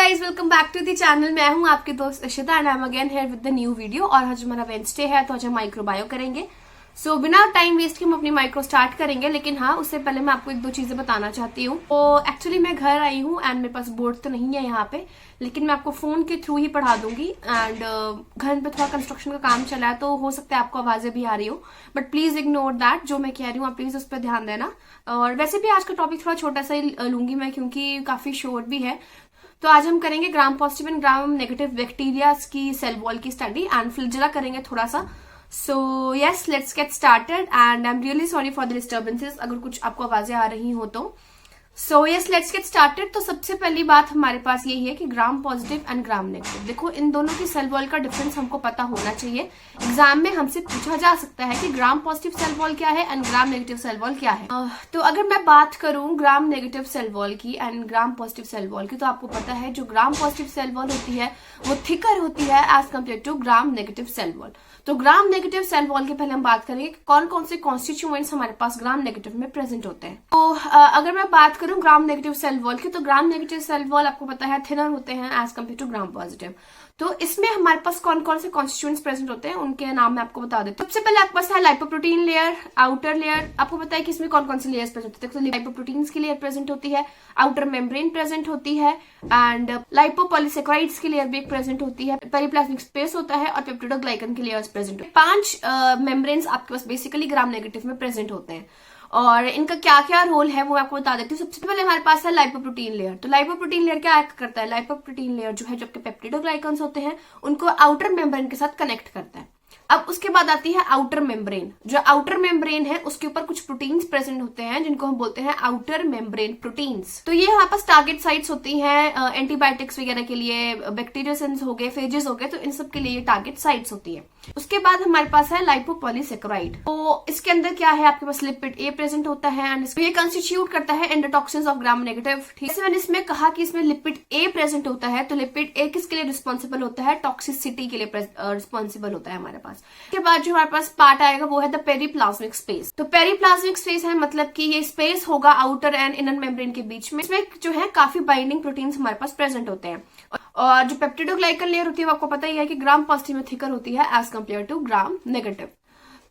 Guys, welcome back to the channel. मैं हूं आपके दोस्त Ishita and I am again here with the new video. और आज हमारा वेंसडे है तो आज हम माइक्रोबायो करेंगे। सो बिना टाइम वेस्ट के हम अपनी माइक्रो स्टार्ट करेंगे, लेकिन हाँ उससे पहले मैं आपको एक दो चीजें बताना चाहती हूँ। तो एक्चुअली मैं घर आई हूँ एंड मेरे पास बोर्ड तो नहीं है यहाँ पे, लेकिन मैं आपको फोन के थ्रू ही पढ़ा दूंगी। एंड घर पे थोड़ा कंस्ट्रक्शन का काम चला है तो हो सकता है आपको आवाजें भी आ रही हो, बट प्लीज इग्नोर दैट। जो मैं कह रही हूँ आप प्लीज उस पर ध्यान देना। और वैसे भी आज का टॉपिक थोड़ा छोटा सा ही लूंगी मैं, क्योंकि काफी शॉर्ट भी है। तो आज हम करेंगे ग्राम positive and gram negative bacteria की सेल वॉल की स्टडी एंड फ्लैजेला करेंगे थोड़ा सा। So yes, let's get started and I am really sorry for the disturbances अगर कुछ आपको आवाजें आ रही हो तो। So yes, let's get started. तो सबसे पहली बात हमारे पास यही है कि ग्राम पॉजिटिव एंड ग्राम नेगेटिव, देखो इन दोनों की सेल वॉल का डिफरेंस हमको पता होना चाहिए। एग्जाम में हमसे पूछा जा सकता है कि ग्राम पॉजिटिव सेल वॉल क्या है and gram negative cell wall क्या है। तो अगर मैं बात करूं ग्राम नेगेटिव सेल वॉल की and gram positive cell wall की, तो आपको पता है जो ग्राम पॉजिटिव सेल वॉल होती है वो थिकर होती है as compare to gram negative cell wall. तो ग्राम नेगेटिव सेल वॉल की पहले हम बात करेंगे कि कौन कौन से कॉन्स्टिट्यूएंट्स हमारे पास ग्राम नेगेटिव में प्रेजेंट होते हैं। तो अगर मैं बात करूं ग्राम नेगेटिव सेल वॉल की, तो ग्राम नेगेटिव सेल वॉल आपको पता है थिनर होते हैं as compare to gram positive. तो इसमें हमारे पास कौन कौन से कॉन्स्टिट्यूएंट्स प्रेजेंट होते हैं उनके नाम मैं आपको बता देती हूँ। सबसे पहले आपके पास है लाइपोप्रोटीन लेयर, आउटर लेयर। आपको पता है कि इसमें कौन कौन से लेयर्स प्रेजेंट होते हैं। तो लाइपोप्रोटीन्स की लेयर प्रेजेंट होती है, आउटर मेम्ब्रेन प्रेजेंट होती है एंड लाइपोपॉलीसेकेराइड्स की लेयर भी प्रेजेंट होती है, पेरिप्लाज्मिक स्पेस होता है और पेप्टिडोग्लाइकन की लेयर्स प्रेजेंट होती है। 5 मेम्ब्रेन्स आपके पास बेसिकली ग्राम नेगेटिव में प्रेजेंट होते हैं और इनका क्या क्या रोल है वो मैं आपको बता देती हूँ। सबसे पहले हमारे पास है लाइपोप्रोटीन लेयर। तो लाइपोप्रोटीन लेयर क्या करता है? लाइपोप्रोटीन लेयर जो है, जो आपके पेप्टिडोग्लाइकन्स होते हैं उनको आउटर मेम्ब्रेन के साथ कनेक्ट करता है। अब उसके बाद आती है आउटर मेम्ब्रेन। जो आउटर मेम्ब्रेन है उसके ऊपर कुछ प्रोटीन्स प्रेजेंट होते हैं जिनको हम बोलते हैं आउटर मेम्ब्रेन प्रोटीन्स। तो ये हमारे पास टारगेट साइट्स होती हैं एंटीबायोटिक्स वगैरह के लिए, बैक्टीरियोसिन्स हो गए, फेजेस हो गए, तो इन सब के लिए ये टारगेट साइट्स होती है। उसके बाद हमारे पास है लाइपोपॉलीसेकेराइड। तो इसके अंदर क्या है? आपके पास लिपिड ए प्रेजेंट होता है एंड ये कंस्टिट्यूट करता है एंडोटॉक्सिन्स ऑफ ग्राम नेगेटिव। ठीक है, मैंने इसमें कहा कि इसमें लिपिड ए प्रेजेंट होता है, तो लिपिड ए किसके लिए रिस्पॉन्सिबल होता है? टॉक्सिसिटी के लिए रिस्पॉन्सिबल होता है हमारे पास। उसके बाद जो हमारे पास पार्ट आएगा वो है द पेरिप्लाज्मिक स्पेस। तो पेरिप्लाज्मिक स्पेस है मतलब कि ये स्पेस होगा आउटर एंड इनर मेम्ब्रेन के बीच में। इसमें जो है काफी बाइंडिंग प्रोटीन्स हमारे पास प्रेजेंट होते हैं। और जो पेप्टिडोग्लाइकन लेयर होती है वो आपको पता ही है कि ग्राम पॉजिटिव में थिकर होती है as compare to gram negative.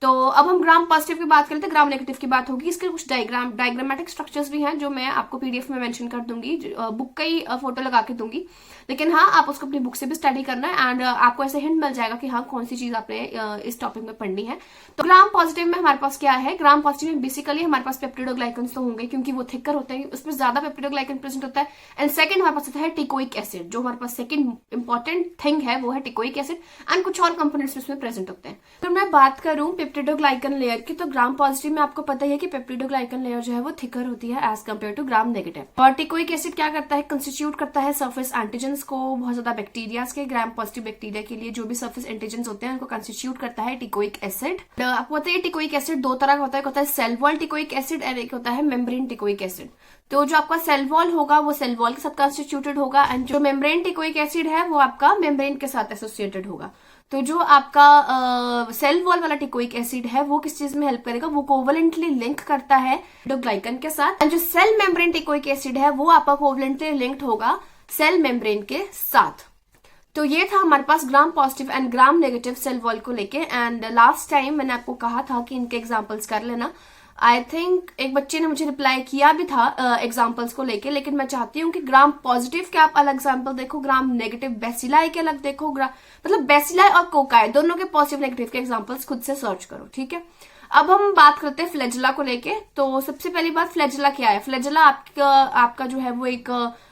तो अब हम ग्राम पॉजिटिव की बात करते हैं, ग्राम नेगेटिव की बात होगी। इसके कुछ डायग्रामेटिक स्ट्रक्चर्स भी हैं जो मैं आपको पीडीएफ में मेंशन कर दूंगी, बुक का ही फोटो लगा के दूंगी। लेकिन हाँ, आप उसको अपनी बुक से भी स्टडी करना है एंड आपको ऐसे हिंट मिल जाएगा कि हाँ कौन सी चीज आपने इस टॉपिक में पढ़नी है। तो ग्राम पॉजिटिव में हमारे पास क्या है? ग्राम पॉजिटिव में बेसिकली हमारे पास पेप्टिडोग्लाइकन्स तो होंगे क्योंकि वो थिकर होते हैं, उसमें ज्यादा पेप्टिडोग्लाइकन प्रेजेंट होता है। एंड सेकंड हमारे पास होता है टिकोइक एसिड। जो हमारे पास सेकंड इंपॉर्टेंट थिंग है वो है टिकोइक एसिड एंड कुछ और कंपोनेंट्स इसमें प्रेजेंट होते हैं। तो मैं बात करूं पेप्टिडोग्लाइकन लेयर की, तो ग्राम पॉजिटिव में आपको पता ही है कि पेप्टिडोग्लाइकन लेयर जो है वो थिकर होती है as compare to gram negative. और टिकोइक एसिड क्या करता है? कंस्टिट्यूट करता है सरफेस एंटीजेंस को, बहुत ज्यादा बैक्टीरियाज के। ग्राम पॉजिटिव बैक्टीरिया के लिए जो भी सरफेस एंटीजेंस होते हैं उनको कंस्टिट्यूट करता है टिकोइक एसिड। आपको पता है टिकोइक एसिड दो तरह का होता है, एक होता है सेल वॉल टिकोइक एसिड और एक होता है मेम्ब्रेन टिकोइक एसिड। तो जो आपका सेल वॉल होगा वो सेल वॉल के साथ कंस्टिट्यूटेड होगा एंड जो मेम्ब्रेन टिकोइक एसिड है वो आपका मेम्ब्रेन के साथ एसोसिएटेड होगा। तो जो आपका सेल वॉल वाला टिकोइक एसिड है वो किस चीज में हेल्प करेगा? वो कोवलेंटली लिंक करता है ग्लाइकन के साथ। एंड जो सेल मेम्ब्रेन टिकोइक एसिड है वो आपका कोवलेंटली लिंक्ड होगा सेल मेम्ब्रेन के साथ। तो ये था हमारे पास gram positive and gram negative cell wall को लेके। एंड लास्ट टाइम मैंने आपको कहा था कि इनके एग्जांपल्स कर लेना। आई थिंक एक बच्चे ने मुझे रिप्लाई किया भी था एग्जांपल्स को लेके, लेकिन मैं चाहती हूँ कि ग्राम पॉजिटिव के आप अलग एग्जांपल देखो, ग्राम नेगेटिव बेसिलाई के अलग देखो। मतलब बेसिलाई और कोकाई दोनों के पॉजिटिव नेगेटिव के एग्जांपल्स खुद से सर्च करो। ठीक है, अब हम बात करते हैं फ्लैजेला को लेके। तो सबसे पहली बात, फ्लैजेला क्या है? फ्लैजेला आपका जो है वो एक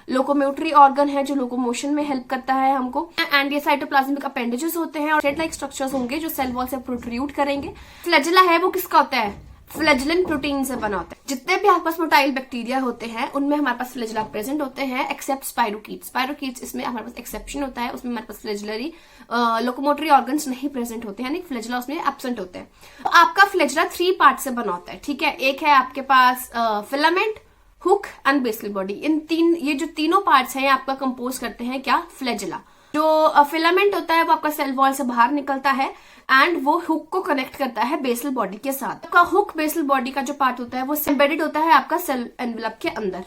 लोकोमोटरी ऑर्गन है जो लोकोमोशन में हेल्प करता है हमको। एंड ये साइटोप्लाज्मिक अपेंडेजेस होते हैं और थ्रेड लाइक स्ट्रक्चर्स होंगे जो सेल वॉल से प्रोट्रूड करेंगे। फ्लैजेला है वो किसका होता है? फ्लैजेलन प्रोटीन से बना होता है। जितने भी आपके पास मोटाइल बैक्टीरिया होते हैं उनमें हमारे पास फ्लैजेला प्रेजेंट होते हैं एक्सेप्ट स्पाइरोकीट्स। स्पाइरोकीट्स इसमें हमारे पास एक्सेप्शन होता है, उसमें हमारे पास फ्लैजेलरी लोकोमोटरी ऑर्गन्स नहीं प्रेजेंट होते हैं, यानी फ्लैजेला उसमें एब्सेंट होते हैं। तो आपका फ्लैजेला 3 पार्ट से बना होता है। ठीक है, एक है आपके पास filament, hook and basal body. ये जो तीनों पार्ट्स हैं आपका कंपोज करते हैं क्या? फ्लैजेला। जो फिलामेंट होता है वो आपका सेल वॉल से बाहर निकलता है एंड वो हुक को कनेक्ट करता है बेसल बॉडी के साथ। आपका हुक बेसल बॉडी का जो पार्ट होता है वो एम्बेडेड होता है आपका सेल एनवेलप के अंदर।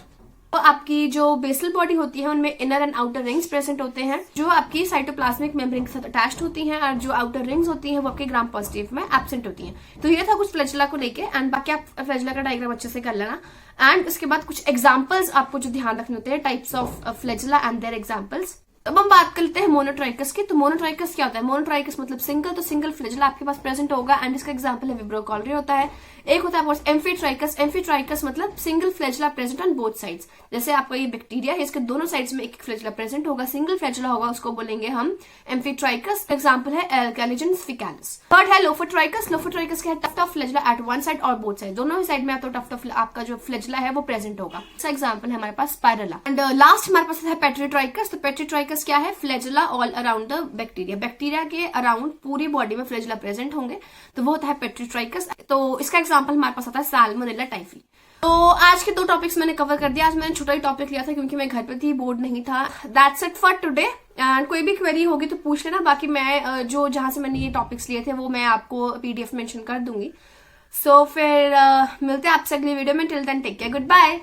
तो आपकी जो बेसल बॉडी होती है उनमें inner and outer rings present होते हैं जो आपकी साइटोप्लाज्मिक मेम्ब्रेन के साथ अटैच्ड होती हैं, और जो आउटर रिंग्स होती हैं वो आपके ग्राम पॉजिटिव में एब्सेंट होती हैं। तो ये था कुछ फ्लैजेला को लेके, एंड बाकी आप फ्लैजेला का डायग्राम अच्छे से कर लेना। एंड उसके बाद कुछ एग्जाम्पल्स आपको जो ध्यान रखने होते हैं, types of flagella and there examples. अब हम बात करते हैं मोनोट्राइकस की। तो मोनोट्राइकस क्या होता है? मोनोट्राइकस मतलब सिंगल, तो सिंगल फ्लैजेला आपके पास प्रेजेंट होगा, एंड इसका एग्जांपल है विब्रो कॉलरी होता है। एक होता है आपके पास एम्फीट्राइकस। एम्फीट्राइकस मतलब single flagella present on both sides. जैसे आपका ये बैक्टीरिया है, इसके दोनों साइड्स में एक एक फ्लैजेला प्रेजेंट होगा, सिंगल फ्लैजेला होगा, उसको बोलेंगे हम एम्फीट्राइकस। एग्जांपल है एल्कालिजन फिकालिस। थर्ड है लोफोट्राइकस। लोफोट्राइकस क्या है? Tuft of flagella at one side और बोथ साइड, दोनों ही साइड में तो टफ्ट ऑफ आपका जो फ्लैजेला है वो प्रेजेंट होगा। इसका एग्जांपल है हमारे पास स्पाइरला। एंड लास्ट हमारे पास है पेट्रीट्राइकस। तो पेट्रीट्राइकस क्या है? Flagella all around the bacteria. Bacteria के अराउंड पूरी बॉडी में फ्लैजेला प्रेजेंट होंगे, तो वो होता है पेट्रीट्राइकस। तो इसका एग्जांपल हमारे पास आता है साल्मोनेला टाइफी। तो आज के 2 टॉपिक्स मैंने कवर कर दिया। आज मैंने छोटा ही टॉपिक लिया था क्योंकि मैं घर पे थी, बोर्ड नहीं था। That's it for today. And कोई भी क्वेरी होगी तो पूछ लेना, बाकी मैं जो जहां से मैंने ये टॉपिक्स लिए थे वो मैं आपको PDF मेंशन कर दूंगी। सो फिर मिलते हैं आपसे अगली वीडियो में। Till then take care, good bye.